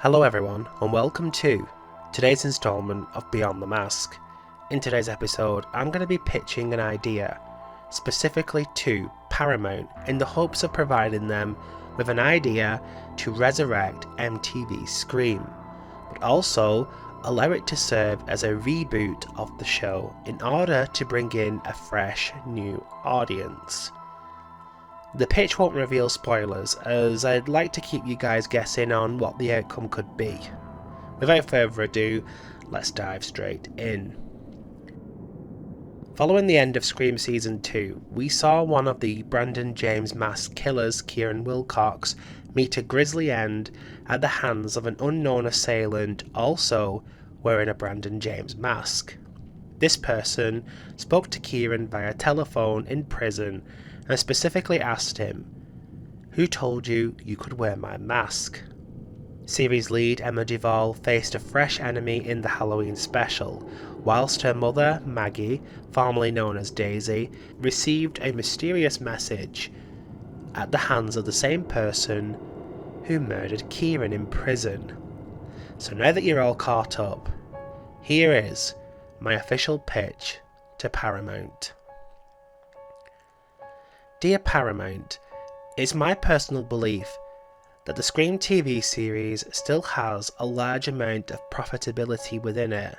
Hello everyone, and welcome to today's installment of Beyond the Mask. In today's episode, I'm going to be pitching an idea, specifically to Paramount, in the hopes of providing them with an idea to resurrect MTV's Scream, but also allow it to serve as a reboot of the show in order to bring in a fresh new audience. The pitch won't reveal spoilers, as I'd like to keep you guys guessing on what the outcome could be. Without further ado, let's dive straight in. Following the end of Scream Season 2, we saw one of the Brandon James masked killers, Kieran Wilcox, meet a grisly end at the hands of an unknown assailant also wearing a Brandon James mask. This person spoke to Kieran via telephone in prison and specifically asked him, "Who told you you could wear my mask?" Series lead Emma Duvall faced a fresh enemy in the Halloween special, whilst her mother, Maggie, formerly known as Daisy, received a mysterious message at the hands of the same person who murdered Kieran in prison. So now that you're all caught up, here is my official pitch to Paramount. Dear Paramount, it's my personal belief that the Scream TV series still has a large amount of profitability within it.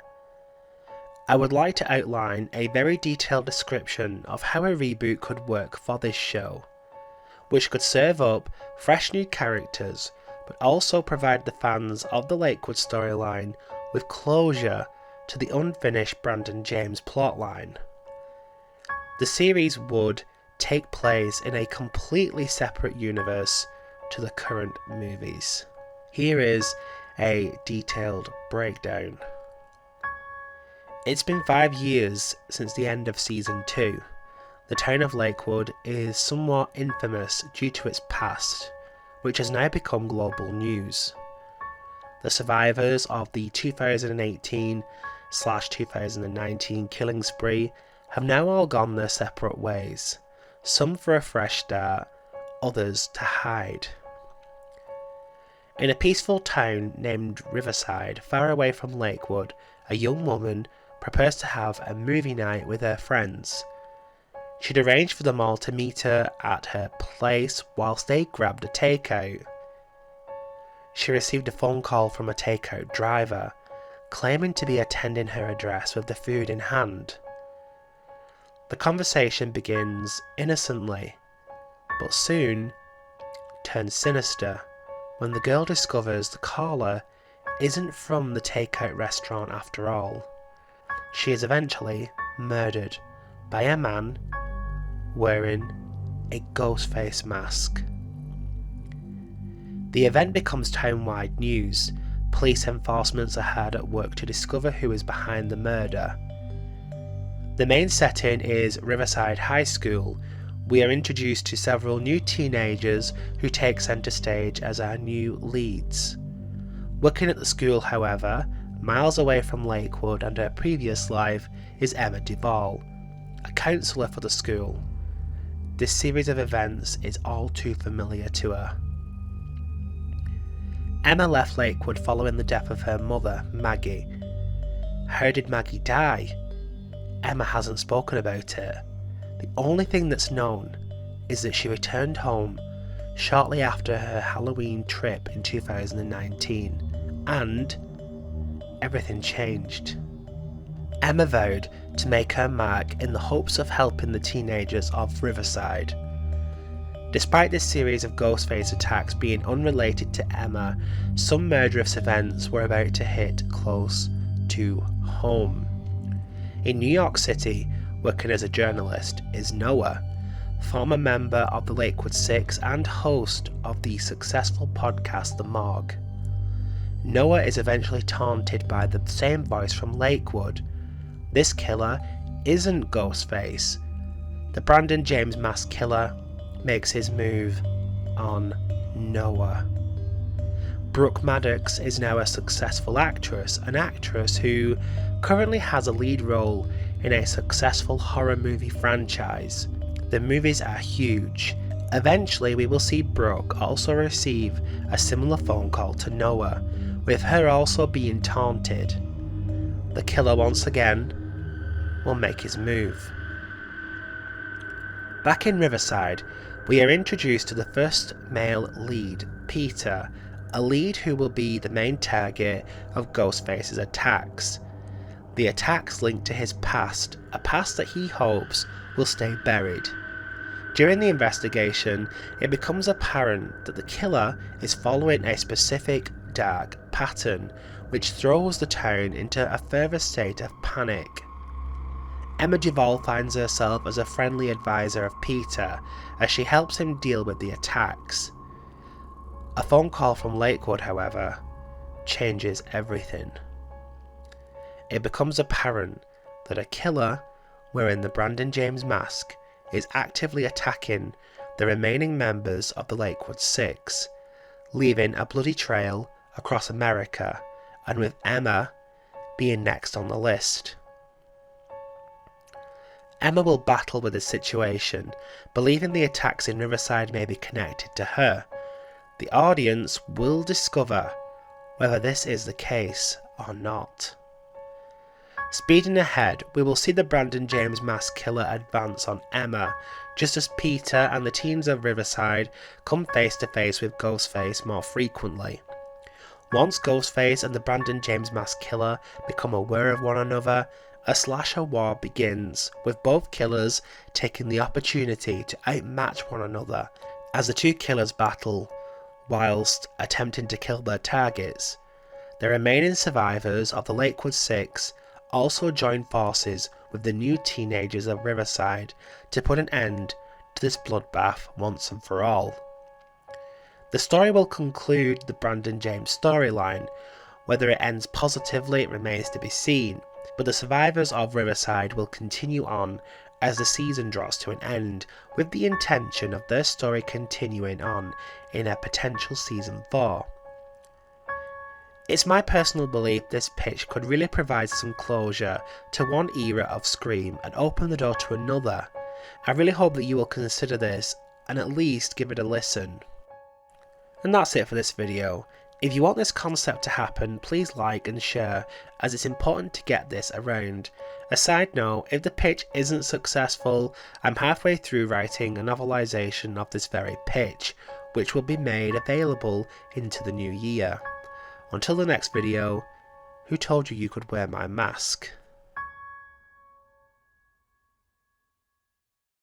I would like to outline a very detailed description of how a reboot could work for this show, which could serve up fresh new characters, but also provide the fans of the Lakewood storyline with closure to the unfinished Brandon James plotline. The series would take place in a completely separate universe to the current movies. Here is a detailed breakdown. It's been 5 years since the end of Season 2. The town of Lakewood is somewhat infamous due to its past, which has now become global news. The survivors of the 2018/2019 killing spree have now all gone their separate ways, some for a fresh start, others to hide. In a peaceful town named Riverside, far away from Lakewood, a young woman prepares to have a movie night with her friends. She'd arranged for them all to meet her at her place whilst they grabbed a takeout. She received a phone call from a takeout driver, claiming to be attending her address with the food in hand. The conversation begins innocently, but soon turns sinister when the girl discovers the caller isn't from the takeout restaurant after all. She is eventually murdered by a man wearing a ghost face mask. The event becomes town-wide news. Police enforcement are hard at work to discover who is behind the murder. The main setting is Riverside High School. We are introduced to several new teenagers who take centre stage as our new leads. Working at the school, however, miles away from Lakewood and her previous life, is Emma Duvall, a counsellor for the school. This series of events is all too familiar to her. Emma left Lakewood following the death of her mother, Maggie. How did Maggie die? Emma hasn't spoken about it. The only thing that's known is that she returned home shortly after her Halloween trip in 2019, and everything changed. Emma vowed to make her mark in the hopes of helping the teenagers of Riverside. Despite this series of Ghostface attacks being unrelated to Emma, some murderous events were about to hit close to home. In New York City, working as a journalist, is Noah, former member of the Lakewood Six and host of the successful podcast The Morgue. Noah is eventually taunted by the same voice from Lakewood. This killer isn't Ghostface. The Brandon James masked killer makes his move on Noah. Brooke Maddox is now a successful actress, an actress who currently has a lead role in a successful horror movie franchise. The movies are huge. Eventually we will see Brooke also receive a similar phone call to Noah, with her also being taunted. The killer once again will make his move. Back in Riverside, we are introduced to the first male lead, Peter, a lead who will be the main target of Ghostface's attacks. The attacks linked to his past, a past that he hopes will stay buried. During the investigation, it becomes apparent that the killer is following a specific dark pattern, which throws the town into a further state of panic. Emma Duval finds herself as a friendly advisor of Peter as she helps him deal with the attacks. A phone call from Lakewood, however, changes everything. It becomes apparent that a killer wearing the Brandon James mask is actively attacking the remaining members of the Lakewood Six, leaving a bloody trail across America, and with Emma being next on the list. Emma will battle with the situation, believing the attacks in Riverside may be connected to her. The audience will discover whether this is the case or not. Speeding ahead, we will see the Brandon James mask killer advance on Emma, just as Peter and the teens of Riverside come face to face with Ghostface more frequently. Once Ghostface and the Brandon James mask killer become aware of one another, a slasher war begins, with both killers taking the opportunity to outmatch one another as the two killers battle whilst attempting to kill their targets. The remaining survivors of the Lakewood Six also join forces with the new teenagers of Riverside to put an end to this bloodbath once and for all. The story will conclude the Brandon James storyline. Whether it ends positively remains to be seen, but the survivors of Riverside will continue on as the season draws to an end, with the intention of their story continuing on in a potential season 4. It's my personal belief this pitch could really provide some closure to one era of Scream and open the door to another. I really hope that you will consider this and at least give it a listen. And that's it for this video. If you want this concept to happen, please like and share, as it's important to get this around. A side note, if the pitch isn't successful, I'm halfway through writing a novelisation of this very pitch, which will be made available into the new year. Until the next video, who told you you could wear my mask?